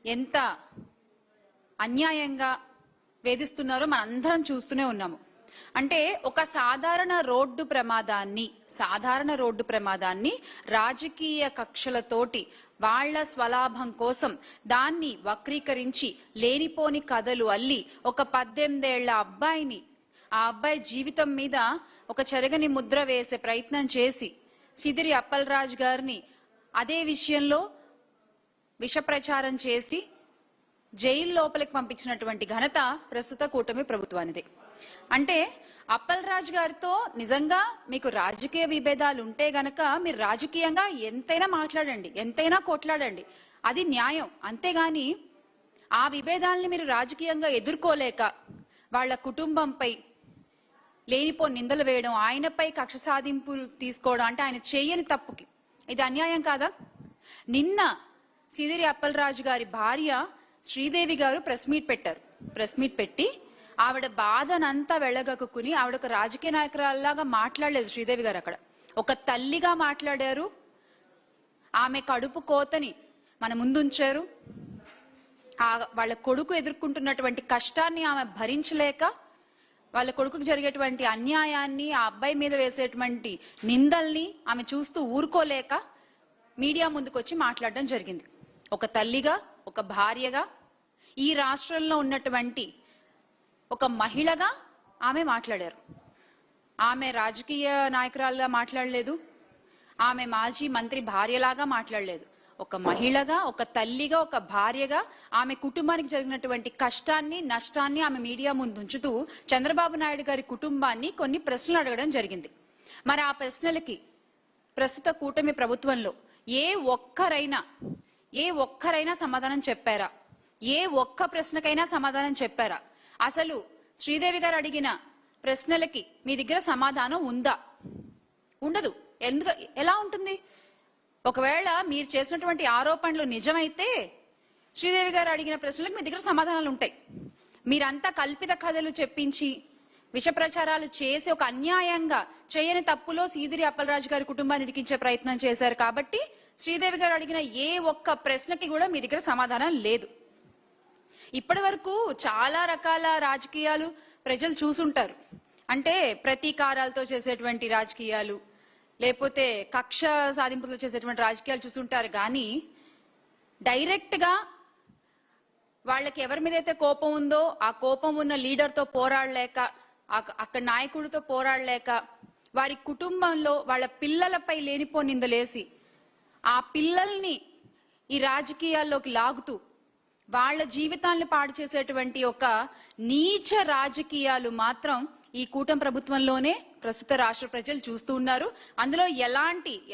ఎంత అన్యాయంగా వేధిస్తున్నారో మనందరం చూస్తూనే ఉన్నాము. అంటే ఒక సాధారణ రోడ్డు ప్రమాదాన్ని రాజకీయ కక్షలతోటి వాళ్ల స్వలాభం కోసం దాన్ని వక్రీకరించి లేనిపోని కథలు అల్లి ఒక 18 ఏళ్ల అబ్బాయిని, ఆ అబ్బాయి జీవితం మీద ఒక చెరగని ముద్ర వేసే ప్రయత్నం చేసి సిదిరి అప్పలరాజు గారిని అదే విషయంలో విష ప్రచారం చేసి జైలు లోపలికి పంపించినటువంటి ఘనత ప్రస్తుత కూటమి ప్రభుత్వానిదే. అంటే అప్పలరాజు గారితో నిజంగా మీకు రాజకీయ విభేదాలు ఉంటే గనక మీరు రాజకీయంగా ఎంతైనా మాట్లాడండి, ఎంతైనా కొట్లాడండి, అది న్యాయం. అంతేగాని ఆ విభేదాలని మీరు రాజకీయంగా ఎదుర్కోలేక వాళ్ళ కుటుంబంపై లేనిపో నిందలు వేయడం, ఆయనపై కక్ష సాధింపులు తీసుకోవడం అంటే ఆయన చేయని తప్పుకి ఇది అన్యాయం కాదా? నిన్న సిదిరి అప్పలరాజు గారి భార్య శ్రీదేవి గారు ప్రెస్ మీట్ పెట్టి ఆవిడ బాధనంతా వెళ్ళగక్కుని ఆవిడ ఒక రాజకీయ నాయకురాల్లాగా మాట్లాడలేదు. శ్రీదేవి గారు అక్కడ ఒక తల్లిగా మాట్లాడారు. ఆమె కడుపు కోతని మన ముందుంచారు. వాళ్ళ కొడుకు ఎదుర్కొంటున్నటువంటి కష్టాన్ని ఆమె భరించలేక, వాళ్ళ కొడుకుకు జరిగేటువంటి అన్యాయాన్ని, ఆ అబ్బాయి మీద వేసేటువంటి నిందల్ని ఆమె చూస్తూ ఊరుకోలేక మీడియా ముందుకొచ్చి మాట్లాడడం జరిగింది. ఒక తల్లిగా, ఒక భార్యగా, ఈ రాష్ట్రంలో ఉన్నటువంటి ఒక మహిళగా ఆమె మాట్లాడారు. ఆమె రాజకీయ నాయకురాలుగా మాట్లాడలేదు, ఆమె మాజీ మంత్రి భార్యలాగా మాట్లాడలేదు. ఒక మహిళగా, ఒక తల్లిగా, ఒక భార్యగా ఆమె కుటుంబానికి జరిగినటువంటి కష్టాన్ని, నష్టాన్ని ఆమె మీడియా ముందు ఉంచుతూ చంద్రబాబు నాయుడు గారి కుటుంబాన్ని కొన్ని ప్రశ్నలు అడగడం జరిగింది. మరి ఆ ప్రశ్నలకి ప్రస్తుత కూటమి ప్రభుత్వంలో ఏ ఒక్కరైనా సమాధానం చెప్పారా? ఏ ఒక్క ప్రశ్నకైనా సమాధానం చెప్పారా? అసలు శ్రీదేవి గారు అడిగిన ప్రశ్నలకి మీ దగ్గర సమాధానం ఉందా? ఉండదు. ఎలా ఉంటుంది? ఒకవేళ మీరు చేసినటువంటి ఆరోపణలు నిజమైతే శ్రీదేవి గారు అడిగిన ప్రశ్నలకు మీ దగ్గర సమాధానాలు ఉంటాయి. మీరంతా కల్పిత కథలు చెప్పించి విష ప్రచారాలు చేసి ఒక అన్యాయంగా చేయని తప్పులో సిదిరి అప్పలరాజు గారి కుటుంబాన్ని ఇరికించే ప్రయత్నం చేశారు కాబట్టి శ్రీదేవి గారు అడిగిన ఏ ఒక్క ప్రశ్నకి కూడా మీ దగ్గర సమాధానం లేదు. ఇప్పటి వరకు చాలా రకాల రాజకీయాలు ప్రజలు చూసుంటారు. అంటే ప్రతీకారాలతో చేసేటువంటి రాజకీయాలు, లేకపోతే కక్ష సాధింపులతో చేసేటువంటి రాజకీయాలు చూసుంటారు. కానీ డైరెక్ట్ గా వాళ్ళకి ఎవరి మీదైతే కోపం ఉందో ఆ కోపం ఉన్న లీడర్తో పోరాడలేక, అక్కడ నాయకుడితో పోరాడలేక, వారి కుటుంబంలో వాళ్ళ పిల్లలపై లేనిపో నిందలేసి ఆ పిల్లల్ని ఈ రాజకీయాల్లోకి లాగుతూ వాళ్ళ జీవితాలను పాడు చేసేటువంటి ఒక నీచ రాజకీయాలు మాత్రం ఈ కూటమి ప్రభుత్వంలోనే ప్రస్తుత రాష్ట్ర ప్రజలు చూస్తూ ఉన్నారు. అందులో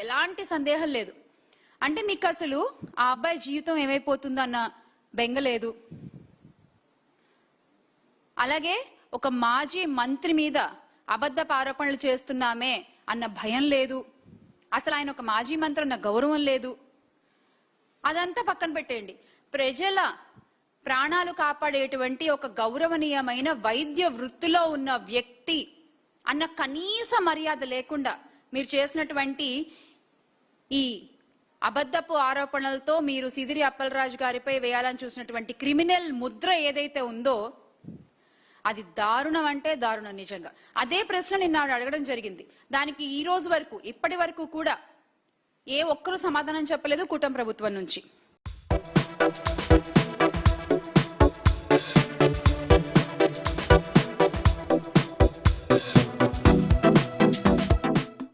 ఎలాంటి సందేహం లేదు. అంటే మీకు అసలు ఆ అబ్బాయి జీవితం ఏమైపోతుందన్న బెంగ లేదు. అలాగే ఒక మాజీ మంత్రి మీద అబద్ధపు ఆరోపణలు చేస్తున్నామే అన్న భయం లేదు. అసలు ఆయన ఒక మాజీ మంత్రి అన్న గౌరవం లేదు. అదంతా పక్కన పెట్టేయండి. ప్రజల ప్రాణాలు కాపాడేటువంటి ఒక గౌరవనీయమైన వైద్య వృత్తిలో ఉన్న వ్యక్తి అన్న కనీస మర్యాద లేకుండా మీరు చేసినటువంటి ఈ అబద్ధపు ఆరోపణలతో మీరు సిదిరి అప్పలరాజు గారిపై వేయాలని చూసినటువంటి క్రిమినల్ ముద్ర ఏదైతే ఉందో అది దారుణం అంటే దారుణం. నిజంగా అదే ప్రశ్న నిన్న అడగడం జరిగింది. దానికి ఈ రోజు వరకు, ఇప్పటి వరకు కూడా ఏ ఒక్కరూ సమాధానం చెప్పలేదు కూటమి ప్రభుత్వం నుంచి.